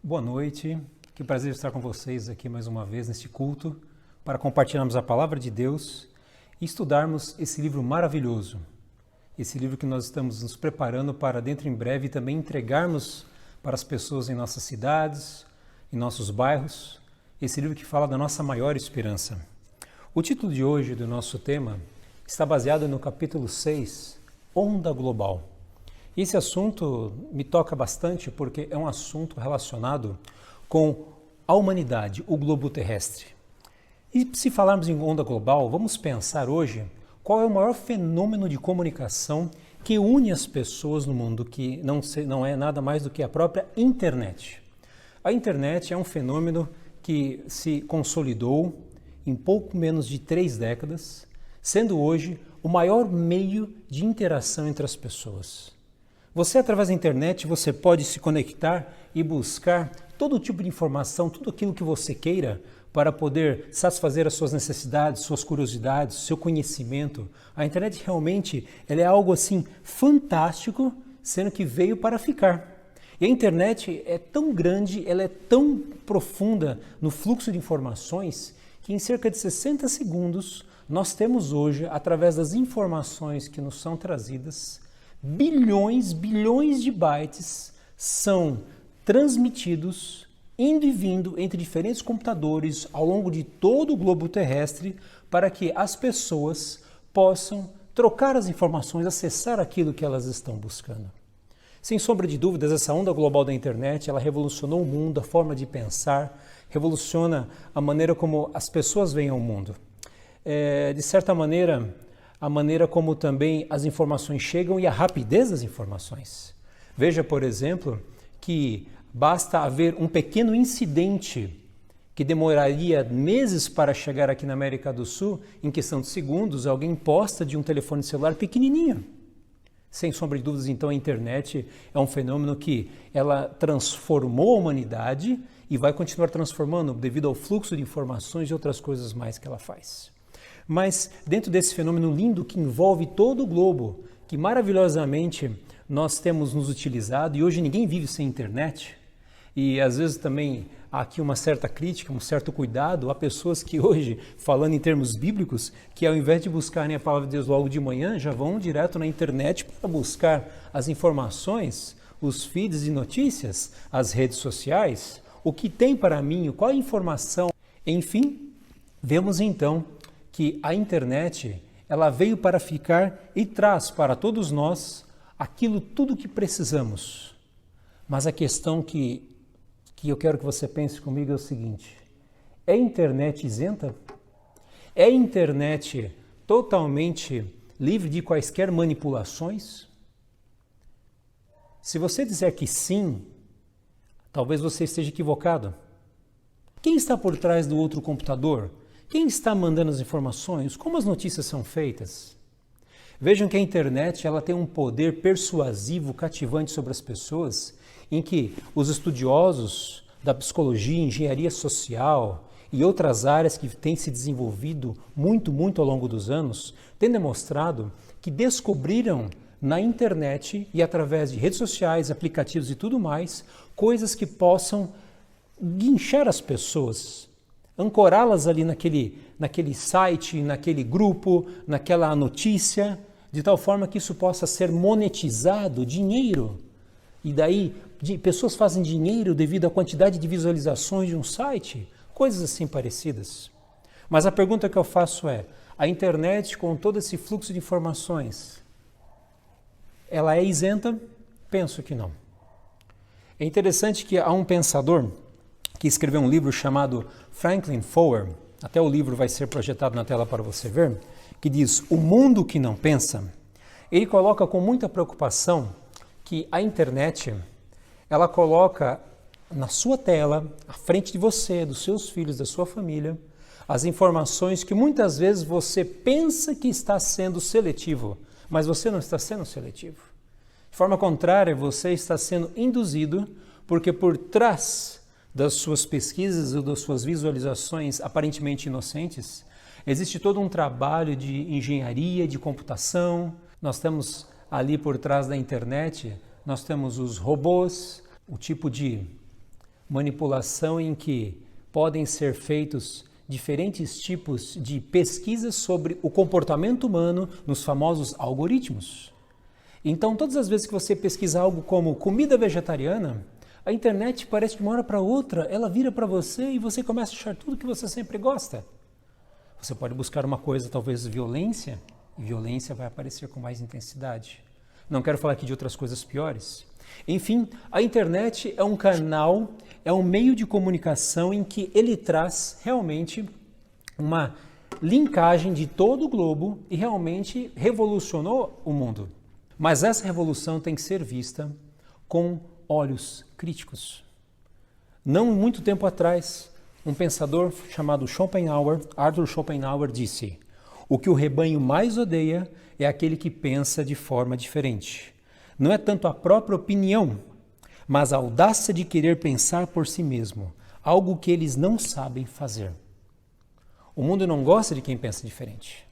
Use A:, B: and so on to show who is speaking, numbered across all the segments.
A: Boa noite, que prazer estar com vocês aqui mais uma vez neste culto para compartilharmos a palavra de Deus e estudarmos esse livro maravilhoso, esse livro que nós estamos nos preparando para dentro em breve também entregarmos para as pessoas em nossas cidades, em nossos bairros, esse livro que fala da nossa maior esperança. O título de hoje do nosso tema está baseado no capítulo 6, Onda Global. Esse assunto me toca bastante porque é um assunto relacionado com a humanidade, o globo terrestre. E se falarmos em onda global, vamos pensar hoje qual é o maior fenômeno de comunicação que une as pessoas no mundo, que não é nada mais do que a própria internet. A internet é um fenômeno que se consolidou em pouco menos de 3 décadas, sendo hoje o maior meio de interação entre as pessoas. Você, através da internet, você pode se conectar e buscar todo tipo de informação, tudo aquilo que você queira para poder satisfazer as suas necessidades, suas curiosidades, seu conhecimento. A internet realmente ela é algo assim fantástico, sendo que veio para ficar. E a internet é tão grande, ela é tão profunda no fluxo de informações que em cerca de 60 segundos nós temos hoje, através das informações que nos são trazidas, bilhões de bytes são transmitidos, indo e vindo entre diferentes computadores ao longo de todo o globo terrestre para que as pessoas possam trocar as informações, acessar aquilo que elas estão buscando. Sem sombra de dúvidas, essa onda global da internet, ela revolucionou o mundo, a forma de pensar, revoluciona a maneira como as pessoas veem o mundo. De certa maneira, a maneira como também as informações chegam e a rapidez das informações. Veja, por exemplo, que basta haver um pequeno incidente que demoraria meses para chegar aqui na América do Sul, em questão de segundos, alguém posta de um telefone celular pequenininho. Sem sombra de dúvidas, então, a internet é um fenômeno que ela transformou a humanidade e vai continuar transformando devido ao fluxo de informações e outras coisas mais que ela faz. Mas dentro desse fenômeno lindo que envolve todo o globo, que maravilhosamente nós temos nos utilizado, e hoje ninguém vive sem internet, e às vezes também há aqui uma certa crítica, um certo cuidado, há pessoas que hoje, falando em termos bíblicos, que ao invés de buscarem a palavra de Deus logo de manhã, já vão direto na internet para buscar as informações, os feeds de notícias, as redes sociais, o que tem para mim, qual a informação, enfim, vemos então que a internet ela veio para ficar e traz para todos nós aquilo tudo que precisamos. Mas a questão que eu quero que você pense comigo é o seguinte: é a internet isenta? É a internet totalmente livre de quaisquer manipulações? Se você disser que sim, talvez você esteja equivocado. Quem está por trás do outro computador? Quem está mandando as informações? Como as notícias são feitas? Vejam que a internet ela tem um poder persuasivo, cativante sobre as pessoas, em que os estudiosos da psicologia, engenharia social e outras áreas que têm se desenvolvido muito ao longo dos anos, têm demonstrado que descobriram na internet e através de redes sociais, aplicativos e tudo mais, coisas que possam guinchar as pessoas, ancorá-las ali naquele site, naquele grupo, naquela notícia, de tal forma que isso possa ser monetizado, dinheiro. E daí pessoas fazem dinheiro devido à quantidade de visualizações de um site, coisas assim parecidas. Mas a pergunta que eu faço é, a internet com todo esse fluxo de informações, ela é isenta? Penso que não. É interessante que há um pensador que escreveu um livro chamado Franklin Foer, até o livro vai ser projetado na tela para você ver, que diz O Mundo que Não Pensa. Ele coloca com muita preocupação que a internet, ela coloca na sua tela, à frente de você, dos seus filhos, da sua família, as informações que muitas vezes você pensa que está sendo seletivo, mas você não está sendo seletivo. De forma contrária, você está sendo induzido, porque por trás das suas pesquisas ou das suas visualizações aparentemente inocentes, existe todo um trabalho de engenharia, de computação. Nós temos ali por trás da internet, nós temos os robôs, o tipo de manipulação em que podem ser feitos diferentes tipos de pesquisas sobre o comportamento humano nos famosos algoritmos. Então, todas as vezes que você pesquisa algo como comida vegetariana, a internet parece que de uma hora para outra, ela vira para você e você começa a achar tudo que você sempre gosta. Você pode buscar uma coisa, talvez violência, e violência vai aparecer com mais intensidade. Não quero falar aqui de outras coisas piores. Enfim, a internet é um canal, é um meio de comunicação em que ele traz realmente uma linkagem de todo o globo e realmente revolucionou o mundo. Mas essa revolução tem que ser vista com olhos críticos. Não muito tempo atrás, um pensador chamado Schopenhauer, Arthur Schopenhauer, disse: o que o rebanho mais odeia é aquele que pensa de forma diferente. Não é tanto a própria opinião, mas a audácia de querer pensar por si mesmo, algo que eles não sabem fazer. O mundo não gosta de quem pensa diferente.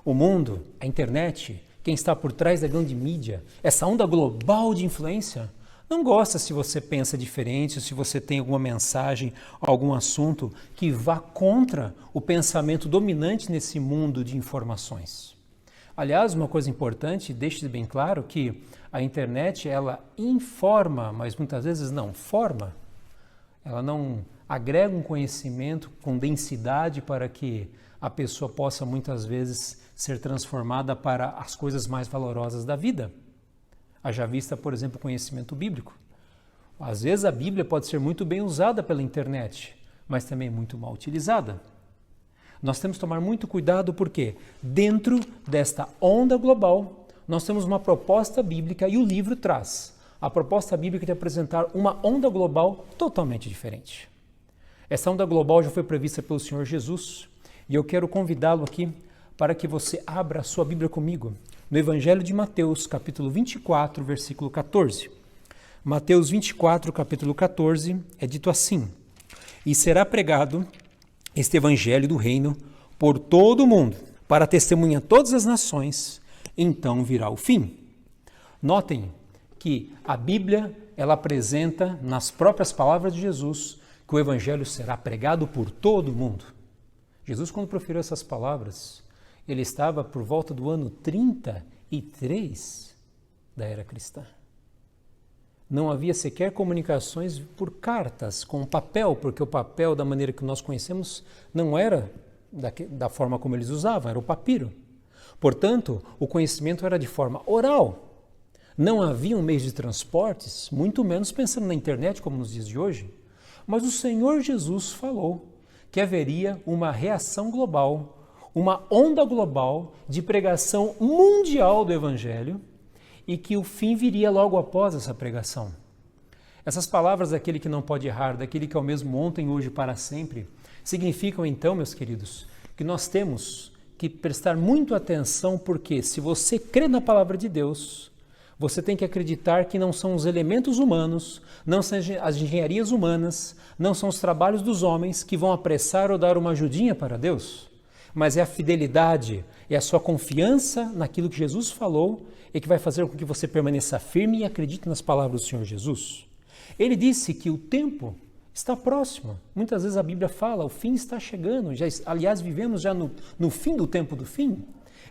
A: O mundo, a internet, quem está por trás da grande mídia, essa onda global de influência, não gosta se você pensa diferente, se você tem alguma mensagem, algum assunto que vá contra o pensamento dominante nesse mundo de informações. Aliás, uma coisa importante, deixe bem claro que a internet, ela informa, mas muitas vezes não forma. Ela não agrega um conhecimento com densidade para que a pessoa possa muitas vezes ser transformada para as coisas mais valorosas da vida. Haja vista, por exemplo, o conhecimento bíblico. Às vezes a Bíblia pode ser muito bem usada pela internet, mas também muito mal utilizada. Nós temos que tomar muito cuidado porque dentro desta onda global nós temos uma proposta bíblica e o livro traz a proposta bíblica de apresentar uma onda global totalmente diferente. Essa onda global já foi prevista pelo Senhor Jesus e eu quero convidá-lo aqui para que você abra a sua Bíblia comigo no Evangelho de Mateus, capítulo 24, versículo 14. Mateus 24, capítulo 14, é dito assim: e será pregado este Evangelho do Reino por todo o mundo, para testemunhar a todas as nações, então virá o fim. Notem que a Bíblia, ela apresenta nas próprias palavras de Jesus que o Evangelho será pregado por todo o mundo. Jesus, quando proferiu essas palavras, ele estava por volta do ano 33 da era cristã. Não havia sequer comunicações por cartas, com papel, porque o papel, da maneira que nós conhecemos, não era da forma como eles usavam, era o papiro. Portanto, o conhecimento era de forma oral. Não havia meios de transportes, muito menos pensando na internet, como nos dias de hoje. Mas o Senhor Jesus falou que haveria uma reação global, uma onda global de pregação mundial do Evangelho e que o fim viria logo após essa pregação. Essas palavras daquele que não pode errar, daquele que é o mesmo ontem, hoje e para sempre, significam então, meus queridos, que nós temos que prestar muito atenção porque se você crê na palavra de Deus, você tem que acreditar que não são os elementos humanos, não são as engenharias humanas, não são os trabalhos dos homens que vão apressar ou dar uma ajudinha para Deus, mas é a fidelidade, é a sua confiança naquilo que Jesus falou e que vai fazer com que você permaneça firme e acredite nas palavras do Senhor Jesus. Ele disse que o tempo está próximo. Muitas vezes a Bíblia fala, o fim está chegando. Aliás, vivemos já no fim do tempo do fim.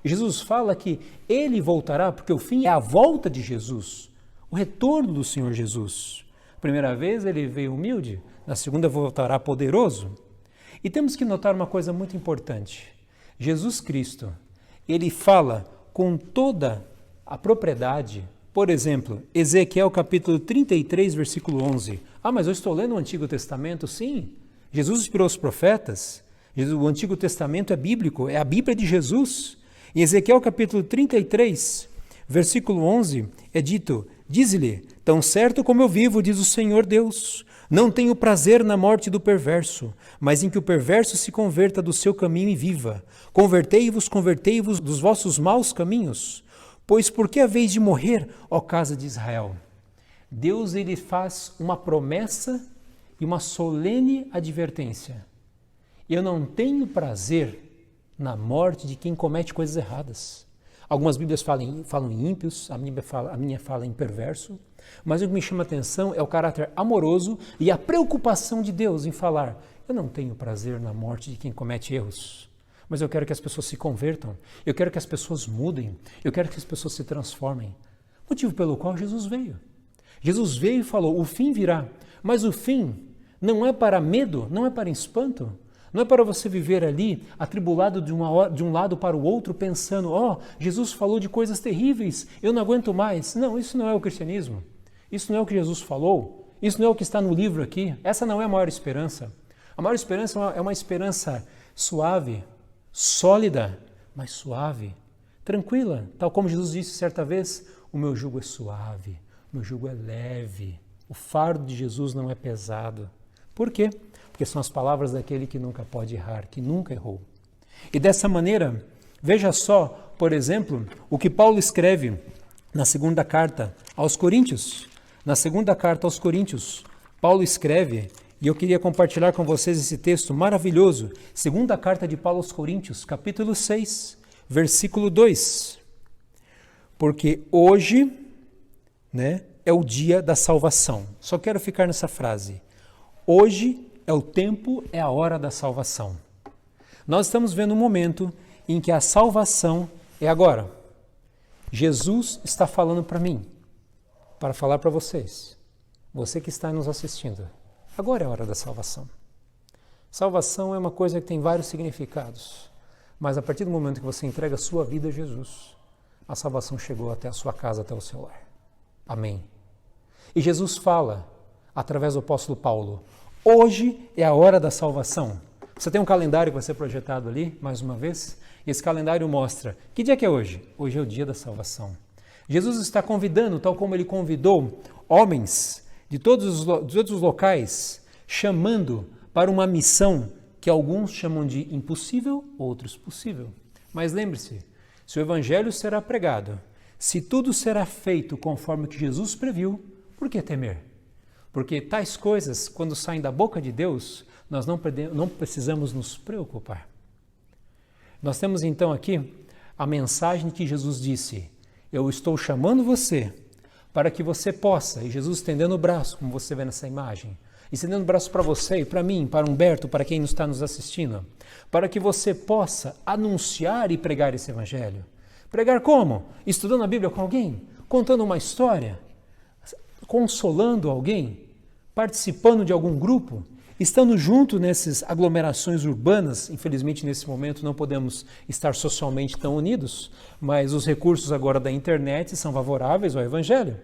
A: Jesus fala que ele voltará, porque o fim é a volta de Jesus, o retorno do Senhor Jesus. A primeira vez ele veio humilde, na segunda voltará poderoso. E temos que notar uma coisa muito importante. Jesus Cristo, ele fala com toda a propriedade. Por exemplo, Ezequiel capítulo 33, versículo 11. Ah, mas eu estou lendo o Antigo Testamento? Sim. Jesus inspirou os profetas. O Antigo Testamento é bíblico, é a Bíblia de Jesus. Em Ezequiel capítulo 33, versículo 11, é dito: diz-lhe, tão certo como eu vivo, diz o Senhor Deus, não tenho prazer na morte do perverso, mas em que o perverso se converta do seu caminho e viva. Convertei-vos dos vossos maus caminhos. Pois por que haveis de morrer, ó casa de Israel? Deus, ele faz uma promessa e uma solene advertência. Eu não tenho prazer na morte de quem comete coisas erradas. Algumas Bíblias falam em ímpios, a minha fala em perverso, mas o que me chama a atenção é o caráter amoroso e a preocupação de Deus em falar: eu não tenho prazer na morte de quem comete erros, mas eu quero que as pessoas se convertam, eu quero que as pessoas mudem, eu quero que as pessoas se transformem. Motivo pelo qual Jesus veio. Jesus veio e falou: o fim virá, mas o fim não é para medo, não é para espanto, não é para você viver ali atribulado de um lado para o outro pensando: Jesus falou de coisas terríveis, eu não aguento mais. Não, isso não é o cristianismo. Isso não é o que Jesus falou. Isso não é o que está no livro aqui. Essa não é a maior esperança. A maior esperança é uma esperança suave, sólida, mas suave, tranquila. Tal como Jesus disse certa vez: o meu jugo é suave, o meu jugo é leve. O fardo de Jesus não é pesado. Por quê? Porque são as palavras daquele que nunca pode errar, que nunca errou. E dessa maneira, veja só, por exemplo, o que Paulo escreve na segunda carta aos Coríntios. Na segunda carta aos Coríntios, Paulo escreve, e eu queria compartilhar com vocês esse texto maravilhoso. Segunda carta de Paulo aos Coríntios, capítulo 6, versículo 2. Porque hoje, é o dia da salvação. Só quero ficar nessa frase. Hoje é o tempo, é a hora da salvação. Nós estamos vendo um momento em que a salvação é agora. Jesus está falando para mim, para falar para vocês, você que está nos assistindo. Agora é a hora da salvação. Salvação é uma coisa que tem vários significados, mas a partir do momento que você entrega a sua vida a Jesus, a salvação chegou até a sua casa, até o seu lar. Amém. E Jesus fala, através do apóstolo Paulo: hoje é a hora da salvação. Você tem um calendário que vai ser projetado ali, mais uma vez, e esse calendário mostra, que dia que é hoje? Hoje é o dia da salvação. Jesus está convidando, tal como ele convidou homens de todos os locais, chamando para uma missão que alguns chamam de impossível, outros possível. Mas lembre-se, se o evangelho será pregado, se tudo será feito conforme o que Jesus previu, por que temer? Porque tais coisas, quando saem da boca de Deus, nós não precisamos nos preocupar. Nós temos então aqui a mensagem que Jesus disse: eu estou chamando você para que você possa, e Jesus estendendo o braço, como você vê nessa imagem, estendendo o braço para você e para mim, para Humberto, para quem está nos assistindo, para que você possa anunciar e pregar esse evangelho. Pregar como? Estudando a Bíblia com alguém? Contando uma história? Consolando alguém? Participando de algum grupo? Estando junto nessas aglomerações urbanas? Infelizmente, nesse momento, não podemos estar socialmente tão unidos, mas os recursos agora da internet são favoráveis ao Evangelho.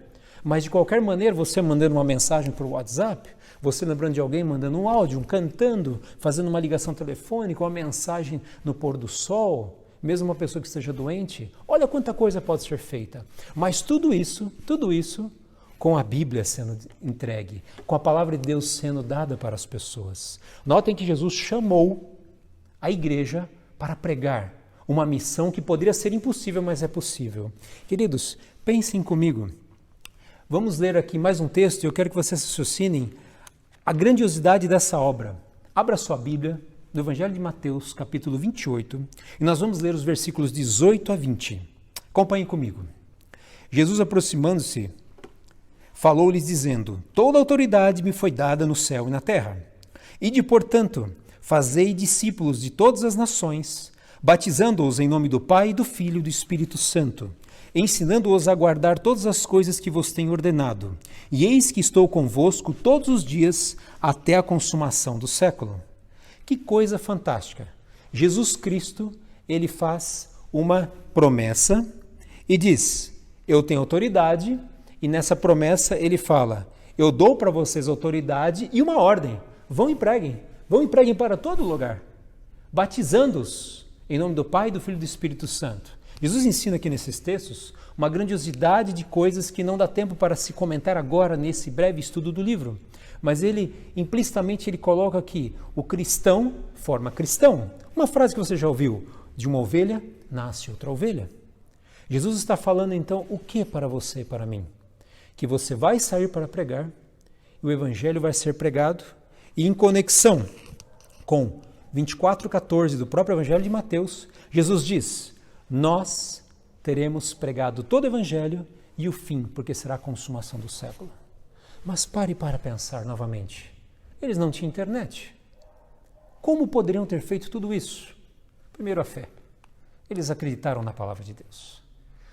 A: Mas, de qualquer maneira, você mandando uma mensagem por WhatsApp, você lembrando de alguém, mandando um áudio, cantando, fazendo uma ligação telefônica, uma mensagem no pôr do sol, mesmo uma pessoa que esteja doente, olha quanta coisa pode ser feita. Mas tudo isso, com a Bíblia sendo entregue, com a palavra de Deus sendo dada para as pessoas. Notem que Jesus chamou a igreja para pregar uma missão que poderia ser impossível, mas é possível. Queridos, pensem comigo. Vamos ler aqui mais um texto e eu quero que vocês raciocinem a grandiosidade dessa obra. Abra sua Bíblia no Evangelho de Mateus, capítulo 28, e nós vamos ler os versículos 18 a 20. Acompanhem comigo. Jesus, aproximando-se, falou-lhes dizendo: toda autoridade me foi dada no céu e na terra. Ide, portanto, fazei discípulos de todas as nações, batizando-os em nome do Pai, do Filho e do Espírito Santo, ensinando-os a guardar todas as coisas que vos tenho ordenado. E eis que estou convosco todos os dias até a consumação do século. Que coisa fantástica! Jesus Cristo, ele faz uma promessa e diz: eu tenho autoridade. E nessa promessa ele fala: eu dou para vocês autoridade e uma ordem. Vão e preguem para todo lugar, batizando-os em nome do Pai, do Filho e do Espírito Santo. Jesus ensina aqui nesses textos uma grandiosidade de coisas que não dá tempo para se comentar agora nesse breve estudo do livro. Mas ele, implicitamente, ele coloca aqui: o cristão forma cristão. Uma frase que você já ouviu: de uma ovelha nasce outra ovelha. Jesus está falando então o que para você e para mim? Que você vai sair para pregar, e o evangelho vai ser pregado, e em conexão com 24:14 do próprio Evangelho de Mateus, Jesus diz: nós teremos pregado todo o Evangelho e o fim, porque será a consumação do século. Mas pare para pensar novamente. Eles não tinham internet. Como poderiam ter feito tudo isso? Primeiro, a fé. Eles acreditaram na palavra de Deus.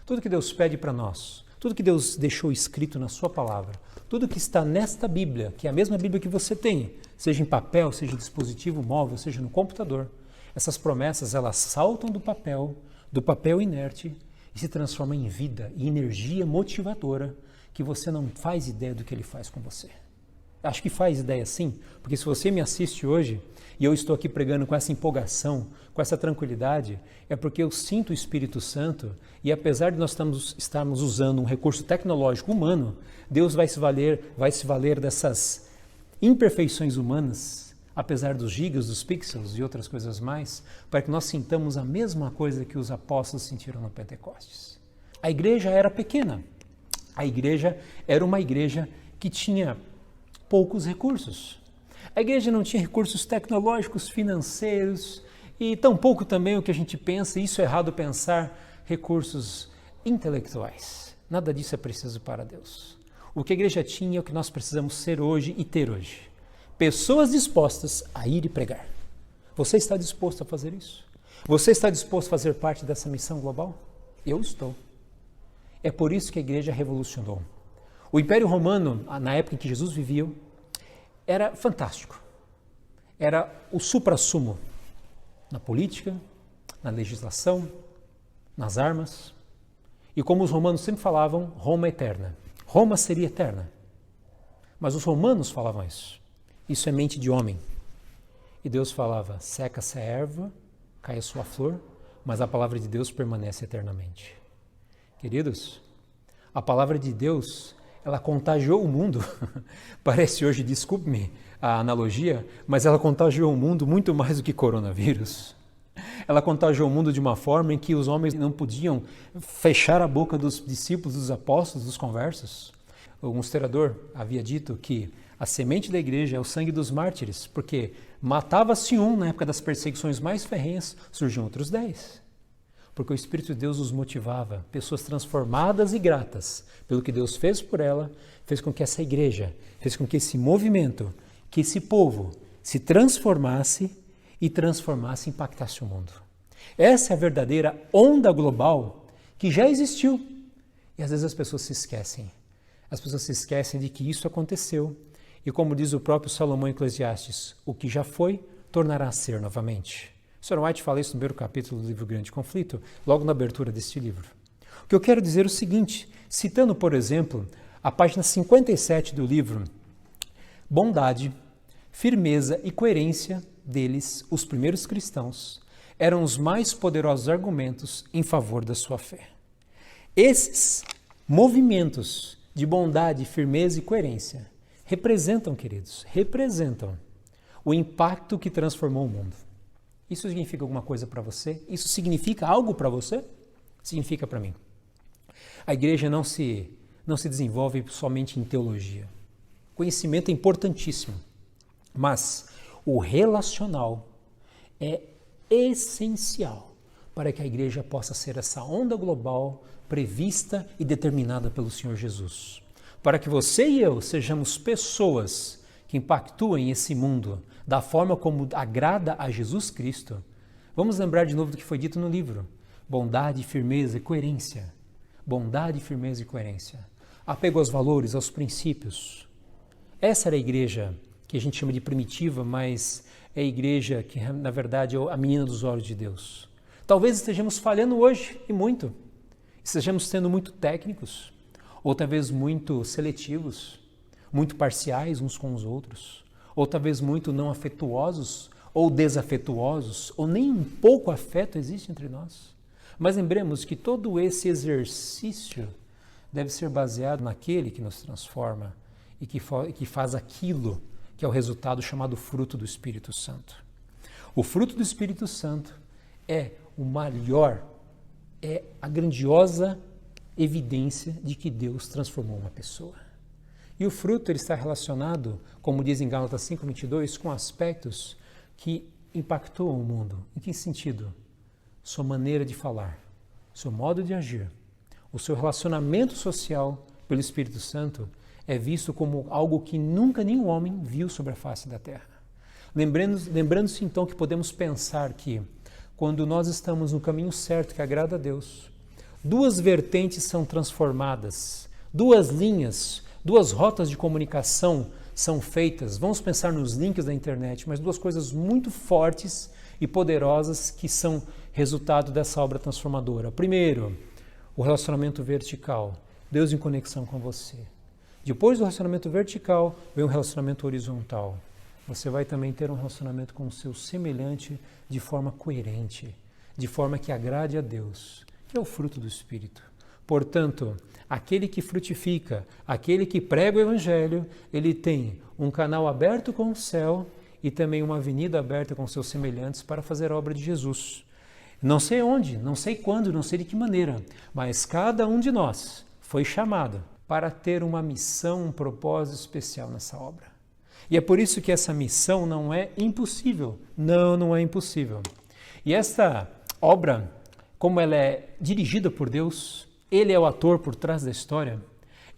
A: Tudo que Deus pede para nós, tudo que Deus deixou escrito na sua palavra, tudo que está nesta Bíblia, que é a mesma Bíblia que você tem, seja em papel, seja em dispositivo móvel, seja no computador, essas promessas, elas saltam do papel inerte, e se transformam em vida e energia motivadora que você não faz ideia do que ele faz com você. Acho que faz ideia sim, porque se você me assiste hoje e eu estou aqui pregando com essa empolgação, com essa tranquilidade, é porque eu sinto o Espírito Santo e apesar de nós estarmos usando um recurso tecnológico humano, Deus vai se valer dessas imperfeições humanas, apesar dos gigas, dos pixels e outras coisas mais, para que nós sintamos a mesma coisa que os apóstolos sentiram no Pentecostes. A igreja era pequena, a igreja era uma igreja que tinha poucos recursos. A igreja não tinha recursos tecnológicos, financeiros e tampouco também o que a gente pensa, isso é errado pensar, recursos intelectuais. Nada disso é preciso para Deus. O que a igreja tinha é o que nós precisamos ser hoje e ter hoje. Pessoas dispostas a ir e pregar. Você está disposto a fazer isso? Você está disposto a fazer parte dessa missão global? Eu estou. É por isso que a igreja revolucionou. O Império Romano, na época em que Jesus vivia, era fantástico. Era o suprassumo na política, na legislação, nas armas. E como os romanos sempre falavam, Roma é eterna. Roma seria eterna. Mas os romanos falavam isso. Isso é mente de homem. E Deus falava, seca-se a erva, cai a sua flor, mas a palavra de Deus permanece eternamente. Queridos, a palavra de Deus, ela contagiou o mundo. Parece hoje, desculpe-me a analogia, mas ela contagiou o mundo muito mais do que coronavírus. Ela contagiou o mundo de uma forma em que os homens não podiam fechar a boca dos discípulos, dos apóstolos, dos conversos. Um historiador havia dito que a semente da igreja é o sangue dos mártires, porque matava-se um na época das perseguições mais ferrenhas, surgiam outros 10. Porque o Espírito de Deus os motivava, pessoas transformadas e gratas pelo que Deus fez por ela, fez com que essa igreja, fez com que esse movimento, que esse povo se transformasse e impactasse o mundo. Essa é a verdadeira onda global que já existiu. E às vezes as pessoas se esquecem. As pessoas se esquecem de que isso aconteceu. E como diz o próprio Salomão em Eclesiastes, o que já foi, tornará a ser novamente. Sr. White fala isso no primeiro capítulo do livro Grande Conflito, logo na abertura deste livro. O que eu quero dizer é o seguinte, citando, por exemplo, a página 57 do livro, bondade, firmeza e coerência deles, os primeiros cristãos, eram os mais poderosos argumentos em favor da sua fé. Esses movimentos de bondade, firmeza e coerência representam, queridos, o impacto que transformou o mundo. Isso significa alguma coisa para você? Isso significa algo para você? Significa para mim. A igreja não se desenvolve somente em teologia. Conhecimento é importantíssimo, mas o relacional é essencial para que a igreja possa ser essa onda global prevista e determinada pelo Senhor Jesus. Para que você e eu sejamos pessoas que impactuem esse mundo da forma como agrada a Jesus Cristo, vamos lembrar de novo do que foi dito no livro. Bondade, firmeza e coerência. Bondade, firmeza e coerência. Apego aos valores, aos princípios. Essa era a igreja que a gente chama de primitiva, mas é a igreja que, na verdade, é a menina dos olhos de Deus. Talvez estejamos falhando hoje, e muito. Estejamos sendo muito técnicos, ou talvez muito seletivos, muito parciais uns com os outros, ou talvez muito não afetuosos, ou desafetuosos, ou nem um pouco afeto existe entre nós. Mas lembremos que todo esse exercício deve ser baseado naquele que nos transforma e que faz aquilo que é o resultado chamado fruto do Espírito Santo. O fruto do Espírito Santo é o maior, é a grandiosa evidência de que Deus transformou uma pessoa. E o fruto ele está relacionado, como diz em Gálatas 5:22, com aspectos que impactuam o mundo. Em que sentido? Sua maneira de falar, seu modo de agir, o seu relacionamento social pelo Espírito Santo é visto como algo que nunca nenhum homem viu sobre a face da terra. Lembrando-se então que podemos pensar que, quando nós estamos no caminho certo que agrada a Deus, duas vertentes são transformadas, duas linhas, duas rotas de comunicação são feitas. Vamos pensar nos links da internet, mas duas coisas muito fortes e poderosas que são resultado dessa obra transformadora. Primeiro, o relacionamento vertical, Deus em conexão com você. Depois do relacionamento vertical, vem um relacionamento horizontal. Você vai também ter um relacionamento com o seu semelhante de forma coerente, de forma que agrade a Deus, que é o fruto do Espírito. Portanto, aquele que frutifica, aquele que prega o Evangelho, ele tem um canal aberto com o céu e também uma avenida aberta com seus semelhantes para fazer a obra de Jesus. Não sei onde, não sei quando, não sei de que maneira, mas cada um de nós foi chamado para ter uma missão, um propósito especial nessa obra. E é por isso que essa missão não é impossível. Não é impossível. E esta obra, como ela é dirigida por Deus, Ele é o ator por trás da história,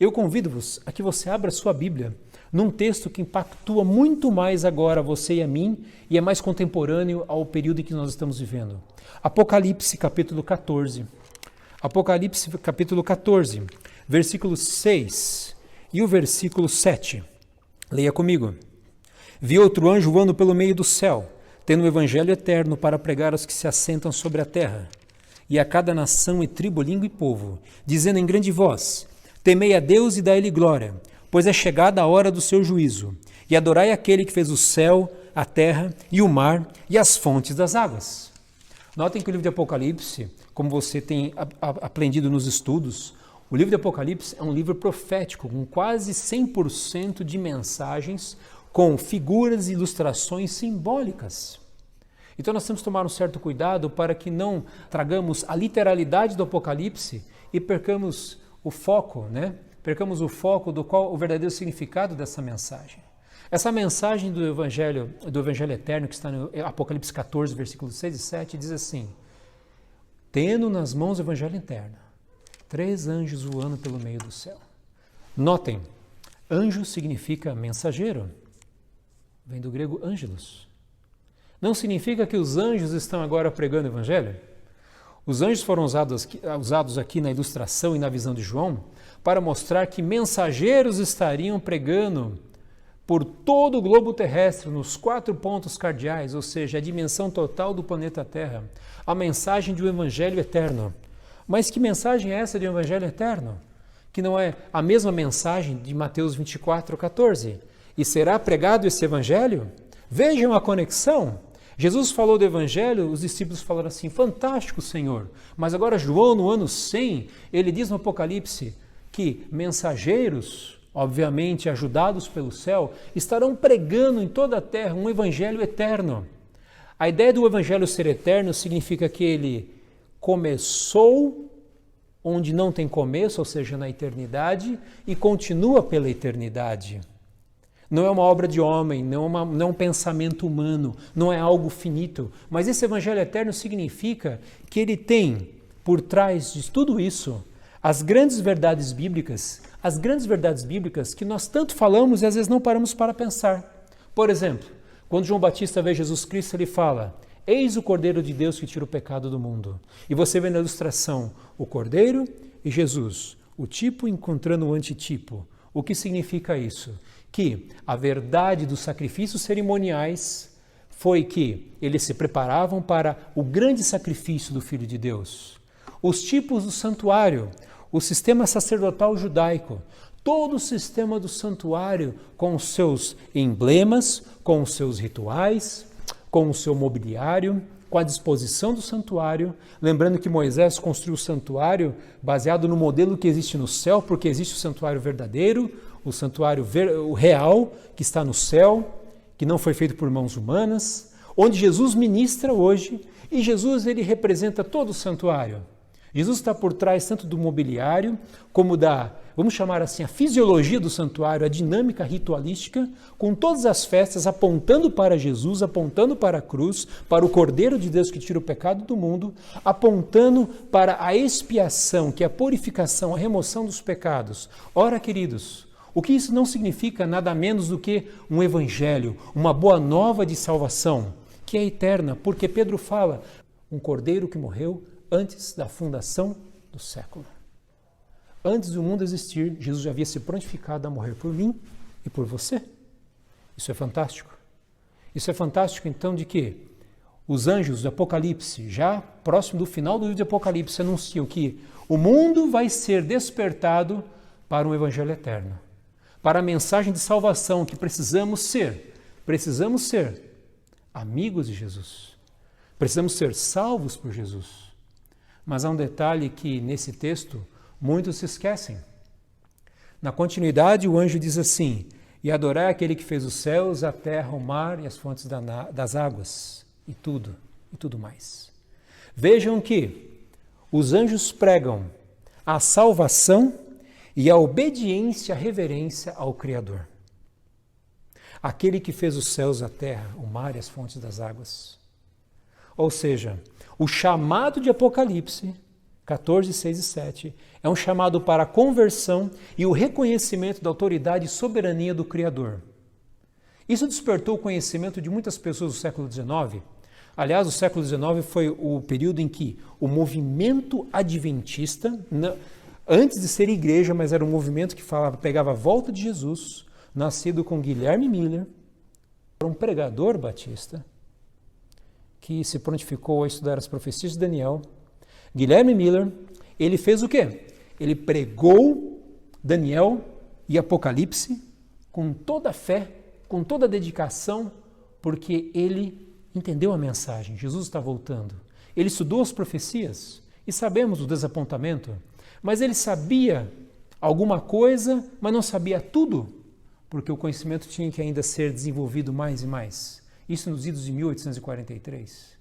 A: eu convido-vos a que você abra sua Bíblia num texto que impactua muito mais agora você e a mim e é mais contemporâneo ao período em que nós estamos vivendo. Apocalipse, capítulo 14. Apocalipse, capítulo 14, versículo 6 e o versículo 7. Leia comigo. Vi outro anjo voando pelo meio do céu, tendo o evangelho eterno para pregar aos que se assentam sobre a terra, e a cada nação e tribo, língua e povo, dizendo em grande voz: temei a Deus e dai-lhe glória, pois é chegada a hora do seu juízo, e adorai aquele que fez o céu, a terra e o mar e as fontes das águas. Notem que o livro de Apocalipse, como você tem aprendido nos estudos, o livro de Apocalipse é um livro profético, com quase 100% de mensagens, com figuras e ilustrações simbólicas. Então nós temos que tomar um certo cuidado para que não tragamos a literalidade do Apocalipse e percamos o foco, Percamos o foco do qual o verdadeiro significado dessa mensagem. Essa mensagem do Evangelho Eterno, que está no Apocalipse 14, versículos 6 e 7, diz assim: tendo nas mãos o Evangelho Eterno, 3 anjos voando pelo meio do céu. Notem, anjo significa mensageiro, vem do grego ângelos. Não significa que os anjos estão agora pregando o Evangelho. Os anjos foram usados aqui na ilustração e na visão de João para mostrar que mensageiros estariam pregando por todo o globo terrestre, nos 4 pontos cardeais, ou seja, a dimensão total do planeta Terra, a mensagem de um Evangelho eterno. Mas que mensagem é essa de um Evangelho eterno? Que não é a mesma mensagem de Mateus 24, 14. E será pregado esse Evangelho? Vejam a conexão. Jesus falou do Evangelho, os discípulos falaram assim: fantástico, Senhor. Mas agora João, no ano 100, ele diz no Apocalipse que mensageiros, obviamente ajudados pelo céu, estarão pregando em toda a terra um Evangelho eterno. A ideia do Evangelho ser eterno significa que ele começou onde não tem começo, ou seja, na eternidade, e continua pela eternidade. Não é uma obra de homem, não é um pensamento humano, não é algo finito, mas esse Evangelho eterno significa que ele tem, por trás de tudo isso, as grandes verdades bíblicas que nós tanto falamos e às vezes não paramos para pensar. Por exemplo, quando João Batista vê Jesus Cristo, ele fala: eis o Cordeiro de Deus que tira o pecado do mundo. E você vê na ilustração o Cordeiro e Jesus, o tipo encontrando o antitipo. O que significa isso? Que a verdade dos sacrifícios cerimoniais foi que eles se preparavam para o grande sacrifício do Filho de Deus. Os tipos do santuário, o sistema sacerdotal judaico, todo o sistema do santuário com os seus emblemas, com os seus rituais, com o seu mobiliário, com a disposição do santuário, lembrando que Moisés construiu o santuário baseado no modelo que existe no céu, porque existe o santuário verdadeiro, o santuário real, que está no céu, que não foi feito por mãos humanas, onde Jesus ministra hoje, e Jesus ele representa todo o santuário. Jesus está por trás tanto do mobiliário, como da, vamos chamar assim, a fisiologia do santuário, a dinâmica ritualística, com todas as festas apontando para Jesus, apontando para a cruz, para o Cordeiro de Deus que tira o pecado do mundo, apontando para a expiação, que é a purificação, a remoção dos pecados. Ora, queridos, o que isso não significa nada menos do que um evangelho, uma boa nova de salvação, que é eterna, porque Pedro fala, um Cordeiro que morreu antes da fundação do século. Antes do mundo existir, Jesus já havia se prontificado a morrer por mim e por você. Isso é fantástico. Isso é fantástico, então, de que os anjos do Apocalipse, já próximo do final do livro de Apocalipse, anunciam que o mundo vai ser despertado para um evangelho eterno, para a mensagem de salvação que precisamos ser amigos de Jesus. Precisamos ser salvos por Jesus. Mas há um detalhe que nesse texto muitos se esquecem. Na continuidade, o anjo diz assim: e adorai aquele que fez os céus, a terra, o mar e as fontes das águas, e tudo mais. Vejam que os anjos pregam a salvação e a obediência, a reverência ao Criador. Aquele que fez os céus, a terra, o mar e as fontes das águas. Ou seja, o chamado de Apocalipse 14, 6 e 7 é um chamado para a conversão e o reconhecimento da autoridade e soberania do Criador. Isso despertou o conhecimento de muitas pessoas do século XIX. Aliás, o século XIX foi o período em que o movimento adventista, antes de ser igreja, mas era um movimento que pegava a volta de Jesus, nascido com Guilherme Miller, um pregador batista, que se prontificou a estudar as profecias de Daniel. Guilherme Miller, ele fez o quê? Ele pregou Daniel e Apocalipse com toda a fé, com toda a dedicação, porque ele entendeu a mensagem. Jesus está voltando. Ele estudou as profecias e sabemos o desapontamento, mas ele sabia alguma coisa, mas não sabia tudo, porque o conhecimento tinha que ainda ser desenvolvido mais e mais. Isso nos idos de 1843.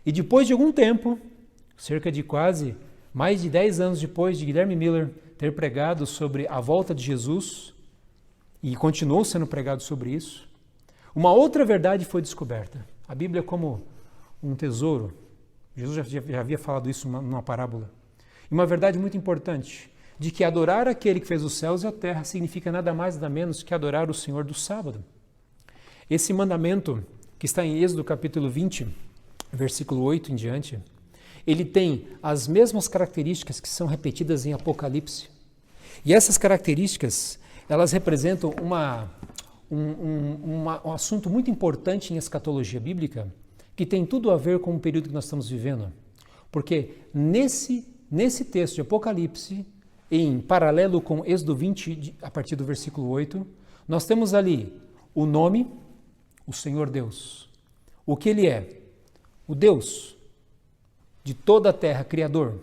A: E depois de algum tempo, cerca de quase mais de 10 anos depois de Guilherme Miller ter pregado sobre a volta de Jesus, e continuou sendo pregado sobre isso, uma outra verdade foi descoberta. A Bíblia é como um tesouro. Jesus já havia falado isso numa parábola. E uma verdade muito importante, de que adorar aquele que fez os céus e a terra significa nada mais nada menos que adorar o Senhor do sábado. Esse mandamento, que está em Êxodo capítulo 20, versículo 8 em diante, ele tem as mesmas características que são repetidas em Apocalipse. E essas características, elas representam um assunto muito importante em escatologia bíblica, que tem tudo a ver com o período que nós estamos vivendo. Porque nesse texto de Apocalipse, em paralelo com Êxodo 20, a partir do versículo 8, nós temos ali o nome, o Senhor Deus. O que Ele é? O Deus de toda a terra, Criador.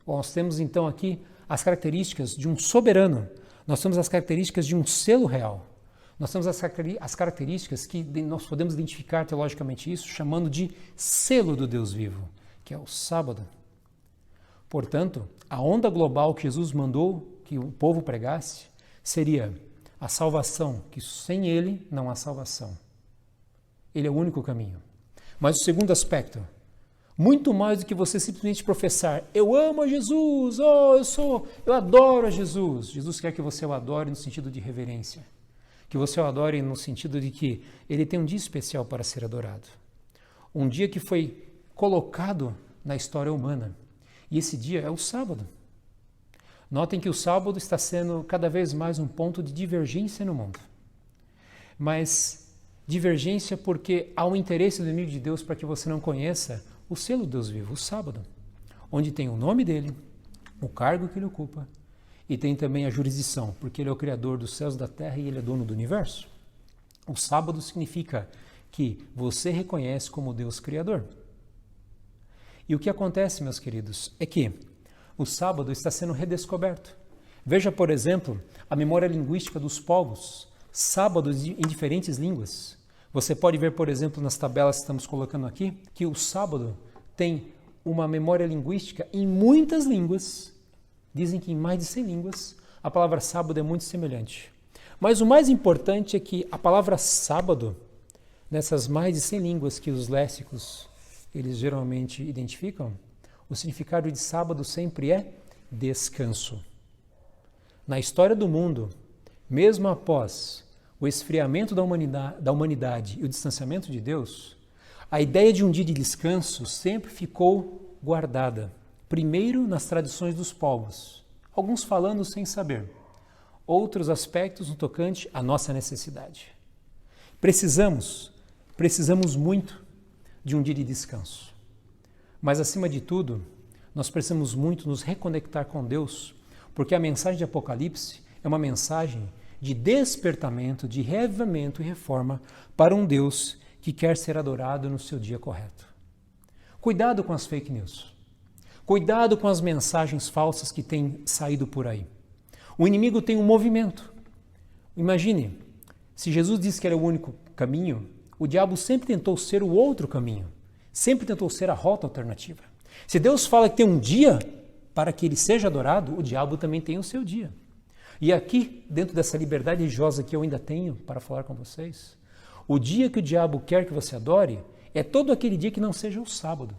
A: Nós temos então aqui as características de um soberano. Nós temos as características de um selo real. Nós temos as características que nós podemos identificar teologicamente isso, chamando de selo do Deus vivo, que é o sábado. Portanto, a onda global que Jesus mandou que o povo pregasse seria a salvação, que sem Ele não há salvação. Ele é o único caminho. Mas o segundo aspecto, muito mais do que você simplesmente professar, eu amo a Jesus, eu adoro a Jesus. Jesus quer que você o adore no sentido de reverência, que você o adore no sentido de que Ele tem um dia especial para ser adorado. Um dia que foi colocado na história humana. E esse dia é o sábado. Notem que o sábado está sendo cada vez mais um ponto de divergência no mundo. Mas divergência porque há um interesse do inimigo de Deus para que você não conheça o selo do Deus vivo, o sábado, onde tem o nome dele, o cargo que ele ocupa e tem também a jurisdição, porque ele é o Criador dos céus e da terra e ele é dono do universo. O sábado significa que você reconhece como Deus Criador. E o que acontece, meus queridos, é que o sábado está sendo redescoberto. Veja, por exemplo, a memória linguística dos povos, sábados em diferentes línguas. Você pode ver, por exemplo, nas tabelas que estamos colocando aqui, que o sábado tem uma memória linguística em muitas línguas, dizem que em mais de 100 línguas, a palavra sábado é muito semelhante. Mas o mais importante é que a palavra sábado, nessas mais de 100 línguas que os léxicos eles geralmente identificam, o significado de sábado sempre é descanso. Na história do mundo, mesmo após o esfriamento da humanidade e o distanciamento de Deus, a ideia de um dia de descanso sempre ficou guardada, primeiro nas tradições dos povos, alguns falando sem saber, outros aspectos no tocante à nossa necessidade. Precisamos muito de um dia de descanso, mas acima de tudo, nós precisamos muito nos reconectar com Deus, porque a mensagem de Apocalipse é uma mensagem de despertamento, de reavivamento e reforma para um Deus que quer ser adorado no seu dia correto. Cuidado com as fake news. Cuidado com as mensagens falsas que têm saído por aí. O inimigo tem um movimento. Imagine, se Jesus disse que era o único caminho, o diabo sempre tentou ser o outro caminho, sempre tentou ser a rota alternativa. Se Deus fala que tem um dia para que ele seja adorado, o diabo também tem o seu dia. E aqui, dentro dessa liberdade religiosa que eu ainda tenho para falar com vocês, o dia que o diabo quer que você adore é todo aquele dia que não seja o sábado.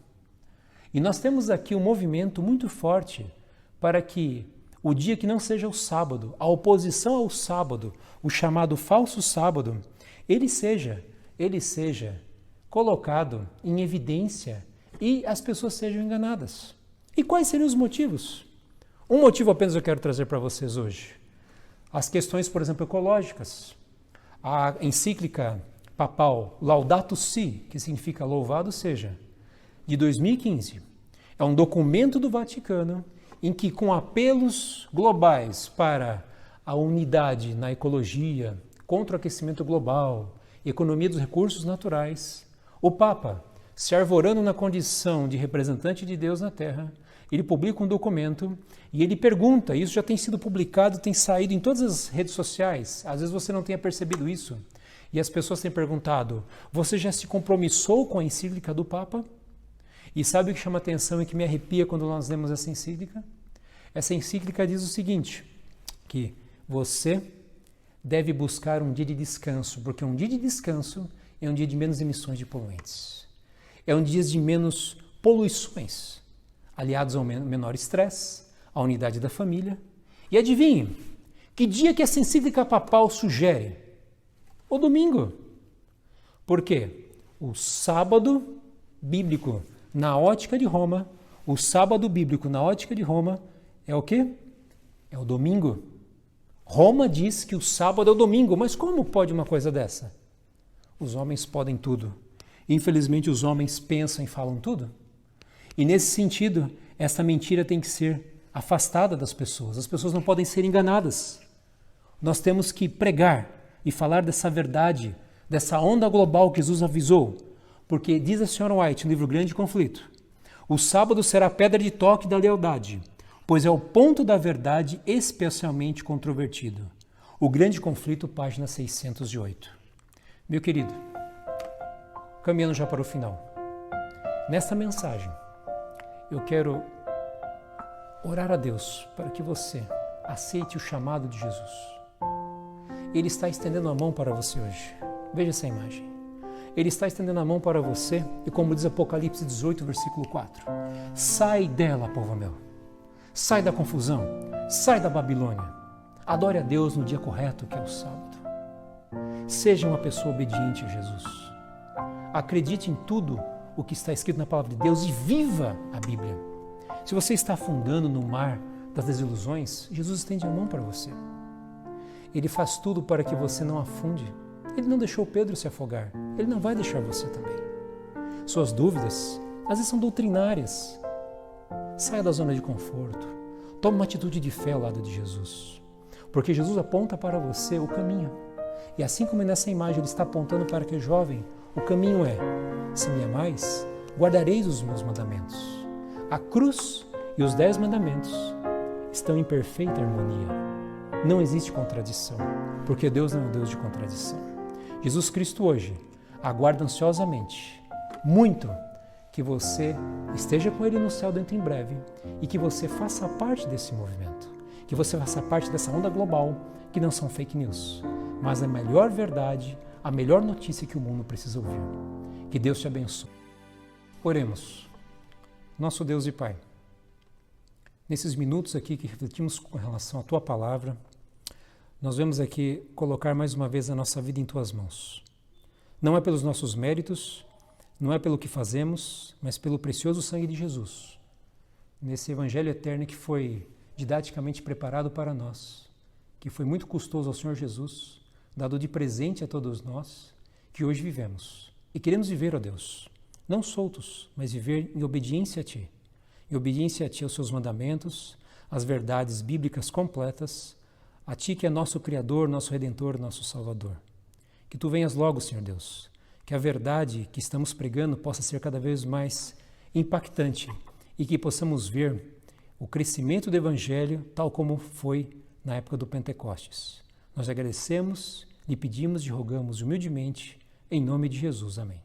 A: E nós temos aqui um movimento muito forte para que o dia que não seja o sábado, a oposição ao sábado, o chamado falso sábado, ele seja colocado em evidência e as pessoas sejam enganadas. E quais seriam os motivos? Um motivo apenas eu quero trazer para vocês hoje. As questões, por exemplo, ecológicas. A encíclica papal Laudato Si, que significa louvado seja, de 2015, é um documento do Vaticano em que, com apelos globais para a unidade na ecologia, contra o aquecimento global, economia dos recursos naturais, o Papa, se arvorando na condição de representante de Deus na Terra, ele publica um documento e ele pergunta, isso já tem sido publicado, tem saído em todas as redes sociais, às vezes você não tenha percebido isso, e as pessoas têm perguntado, você já se compromissou com a encíclica do Papa? E sabe o que chama atenção e que me arrepia quando nós lemos essa encíclica? Essa encíclica diz o seguinte, que você deve buscar um dia de descanso, porque um dia de descanso é um dia de menos emissões de poluentes. É um dia de menos poluições, aliados ao menor estresse, à unidade da família. E adivinhe, que dia que essa encíclica papal sugere? O domingo. Por quê? O sábado bíblico na ótica de Roma, o sábado bíblico na ótica de Roma é o quê? É o domingo. Roma diz que o sábado é o domingo, mas como pode uma coisa dessa? Os homens podem tudo. Infelizmente, os homens pensam e falam tudo. E nesse sentido, essa mentira tem que ser afastada das pessoas. As pessoas não podem ser enganadas. Nós temos que pregar e falar dessa verdade, dessa onda global que Jesus avisou. Porque diz a Sra. White, no livro Grande Conflito, o sábado será a pedra de toque da lealdade, pois é o ponto da verdade especialmente controvertido. O Grande Conflito, página 608. Meu querido, caminhando já para o final, nesta mensagem, eu quero orar a Deus para que você aceite o chamado de Jesus. Ele está estendendo a mão para você hoje. Veja essa imagem. Ele está estendendo a mão para você e, como diz Apocalipse 18, versículo 4, sai dela, povo meu. Sai da confusão. Sai da Babilônia. Adore a Deus no dia correto, que é o sábado. Seja uma pessoa obediente a Jesus. Acredite em tudo o que está escrito na palavra de Deus e viva a Bíblia. Se você está afundando no mar das desilusões, Jesus estende a mão para você. Ele faz tudo para que você não afunde. Ele não deixou Pedro se afogar. Ele não vai deixar você também. Suas dúvidas, às vezes são doutrinárias. Saia da zona de conforto. Tome uma atitude de fé ao lado de Jesus. Porque Jesus aponta para você o caminho. E assim como nessa imagem ele está apontando para que jovem, o caminho é, se me amais, guardareis os meus mandamentos. A cruz e os 10 mandamentos estão em perfeita harmonia. Não existe contradição, porque Deus não é um Deus de contradição. Jesus Cristo hoje aguarda ansiosamente, muito, que você esteja com Ele no céu dentro em breve e que você faça parte desse movimento, que você faça parte dessa onda global, que não são fake news, mas a melhor verdade, a melhor notícia que o mundo precisa ouvir. Que Deus te abençoe. Oremos. Nosso Deus e Pai, nesses minutos aqui que refletimos com relação à Tua Palavra, nós vamos aqui colocar mais uma vez a nossa vida em Tuas mãos. Não é pelos nossos méritos, não é pelo que fazemos, mas pelo precioso sangue de Jesus, nesse Evangelho eterno que foi didaticamente preparado para nós, que foi muito custoso ao Senhor Jesus, dado de presente a todos nós, que hoje vivemos. E queremos viver, ó Deus, não soltos, mas viver em obediência a Ti. Em obediência a Ti, aos Seus mandamentos, às verdades bíblicas completas, a Ti que é nosso Criador, nosso Redentor, nosso Salvador. Que Tu venhas logo, Senhor Deus, que a verdade que estamos pregando possa ser cada vez mais impactante e que possamos ver o crescimento do Evangelho tal como foi na época do Pentecostes. Nós agradecemos, lhe pedimos e rogamos humildemente, em nome de Jesus. Amém.